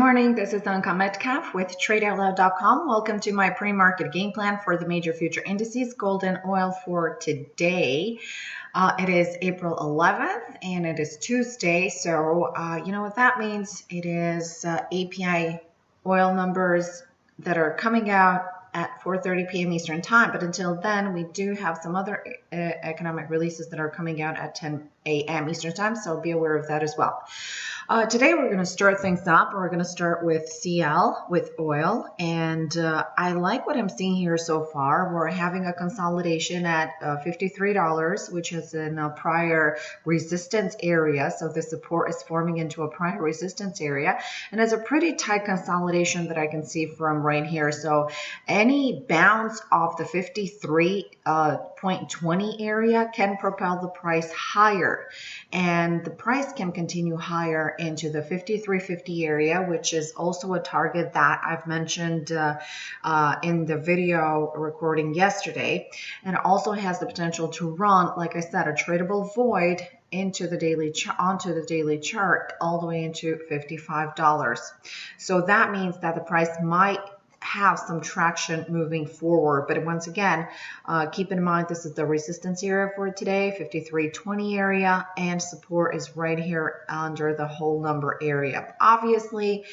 morning, this is Anka Metcalf with TradeOutloud.com. Welcome to my pre-market game plan for the major future indices, gold and oil for today. It is April 11th and it is Tuesday. So you know what that means? It is API oil numbers that are coming out at 4:30 p.m. Eastern Time. But until then, we do have some other economic releases that are coming out at 10 a.m. Eastern Time. So be aware of that as well. Today we're going to start things up. We're going to start with CL, with oil, and I like what I'm seeing here so far. We're having a consolidation at $53, which is in a prior resistance area. So the support is forming into a prior resistance area, and it's a pretty tight consolidation that I can see from right here. So any bounce off the 53.20 area can propel the price higher, and the price can continue higher into the 53.50 area, which is also a target that I've mentioned in the video recording yesterday, and also has the potential to run, like I said, a tradable void into the daily onto the daily chart all the way into $55. So that means that the price might have some traction moving forward. But once again, keep in mind this is the resistance area for today, 53.20 area, and support is right here under the whole number area. Obviously,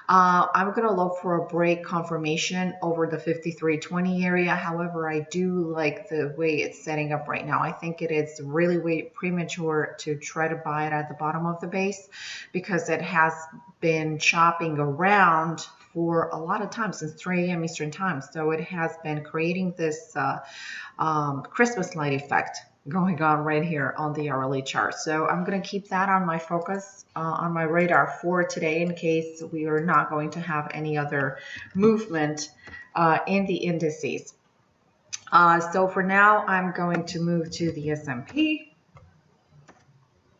I'm going to look for a break confirmation over the 53.20 area. However, I do like the way it's setting up right now. I think it is really way premature to try to buy it at the bottom of the base because it has been chopping around for a lot of time since 3 a.m. Eastern Time. So it has been creating this Christmas light effect going on right here on the hourly chart. So I'm going to keep that on my focus, on my radar for today in case we are not going to have any other movement in the indices. So for now, I'm going to move to the S&P.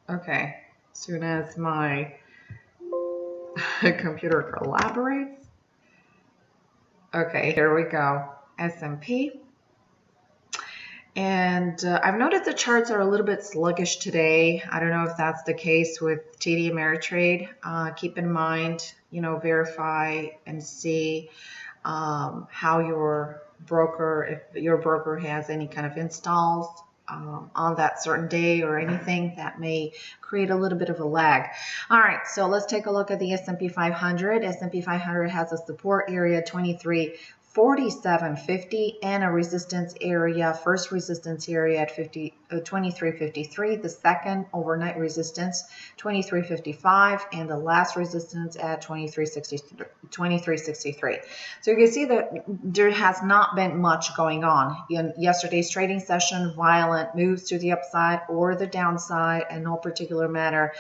Okay, as soon as my computer collaborates. Okay, here we go. S&P. And I've noticed the charts are a little bit sluggish today. I don't know if that's the case with TD Ameritrade. Keep in mind, verify and see how your broker, if your broker has any kind of installs on that certain day or anything that may create a little bit of a lag. All right, so let's take a look at the S&P 500. S&P 500 has a support area 2347.50 and a resistance area, first resistance area at 2353, the second overnight resistance 2355, and the last resistance at 2363. So you can see that there has not been much going on in yesterday's trading session. Violent moves to the upside or the downside in no particular manner.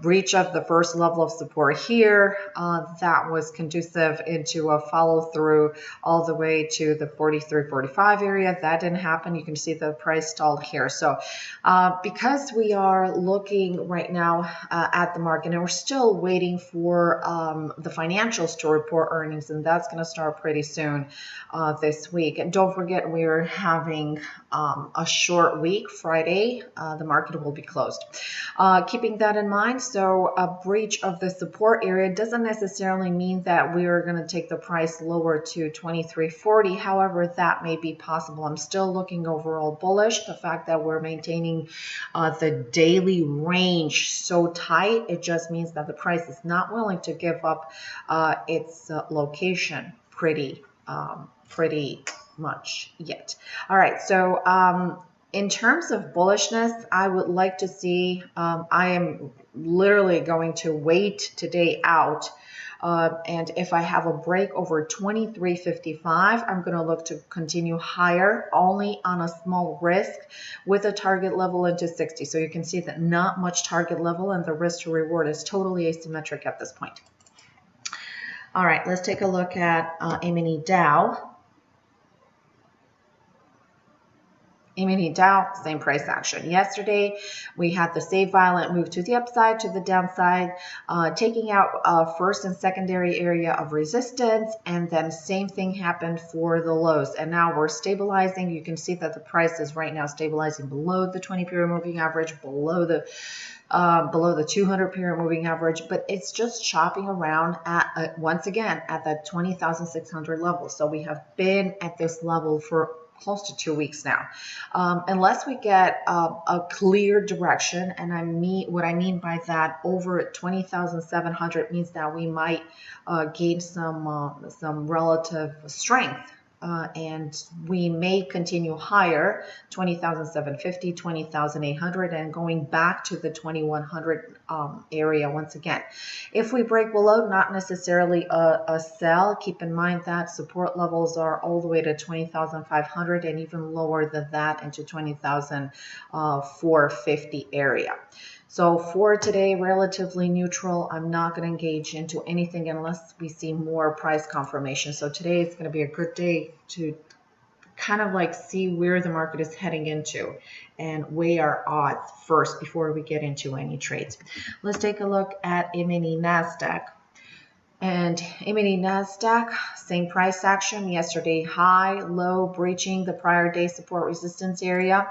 Breach of the first level of support here that was conducive into a follow through all the way to the 43.45 area. That didn't happen. You can see the price stalled here. So because we are looking right now at the market and we're still waiting for the financials to report earnings, and that's going to start pretty soon this week. And don't forget, we're having a short week. Friday, the market will be closed. Keeping that in mind, so a breach of the support area doesn't necessarily mean that we are going to take the price lower to 2340. However, that may be possible. I'm still looking overall bullish. The fact that we're maintaining the daily range so tight, it just means that the price is not willing to give up its location pretty much yet. All right, so in terms of bullishness, I would like to see, I am literally going to wait today out. And if I have a break over 23.55, I'm going to look to continue higher only on a small risk with a target level into 60. So you can see that not much target level and the risk to reward is totally asymmetric at this point. All right, let's take a look at M&E Dow. E-mini Dow, same price action. Yesterday, we had the same violent move to the upside, to the downside, taking out first and secondary area of resistance, and then same thing happened for the lows. And now we're stabilizing. You can see that the price is right now stabilizing below the 20-period moving average, below the 200-period moving average, but it's just chopping around at once again at that 20,600 level. So we have been at this level for close to 2 weeks now, unless we get a clear direction. And what I mean by that, over 20,700 means that we might gain some relative strength. And we may continue higher, 20,750, 20,800, and going back to the 2,100 area once again. If we break below, not necessarily a sell. Keep in mind that support levels are all the way to 20,500 and even lower than that into 20,450 area. So for today, relatively neutral. I'm not going to engage into anything unless we see more price confirmation. So today is going to be a good day to kind of like see where the market is heading into and weigh our odds first before we get into any trades. Let's take a look at E-mini NASDAQ. And E-mini NASDAQ, same price action. Yesterday, high, low, breaching the prior day support resistance area.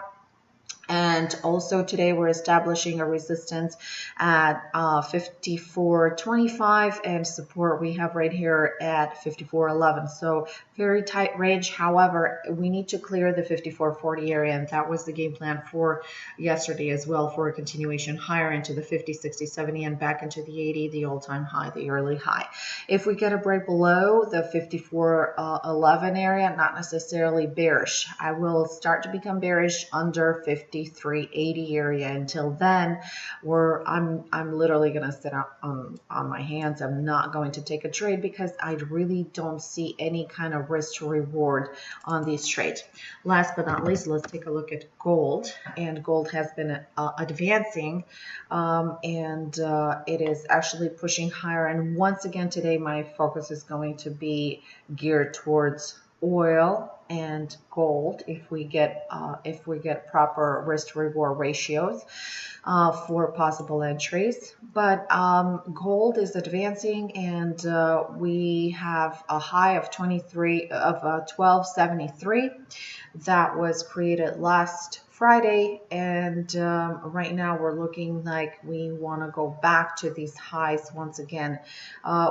And also today we're establishing a resistance at 54.25 and support we have right here at 54.11. So very tight range. However, we need to clear the 54.40 area, and that was the game plan for yesterday as well, for a continuation higher into the 50, 60, 70 and back into the 80, the all-time high, the early high. If we get a break below the 54.11 area, not necessarily bearish. I will start to become bearish under 53.80 area. Until then, I'm literally going to sit on my hands. I'm not going to take a trade because I really don't see any kind of risk to reward on these trades. Last but not least, let's take a look at gold. And gold has been advancing, and it is actually pushing higher. And once again today, my focus is going to be geared towards oil and gold if we get proper risk to reward ratios for possible entries. But gold is advancing, and we have a high of 1273 that was created last Friday, and right now we're looking like we want to go back to these highs once again.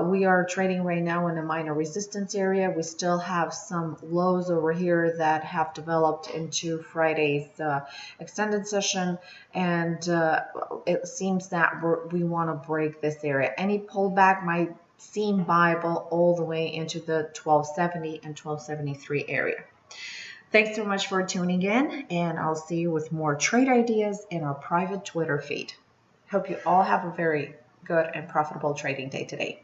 We are trading right now in a minor resistance area. We still have some lows over here that have developed into Friday's extended session, and it seems that we want to break this area. Any pullback might seem viable all the way into the 1270 and 1273 area. Thanks so much for tuning in, and I'll see you with more trade ideas in our private Twitter feed. Hope you all have a very good and profitable trading day today.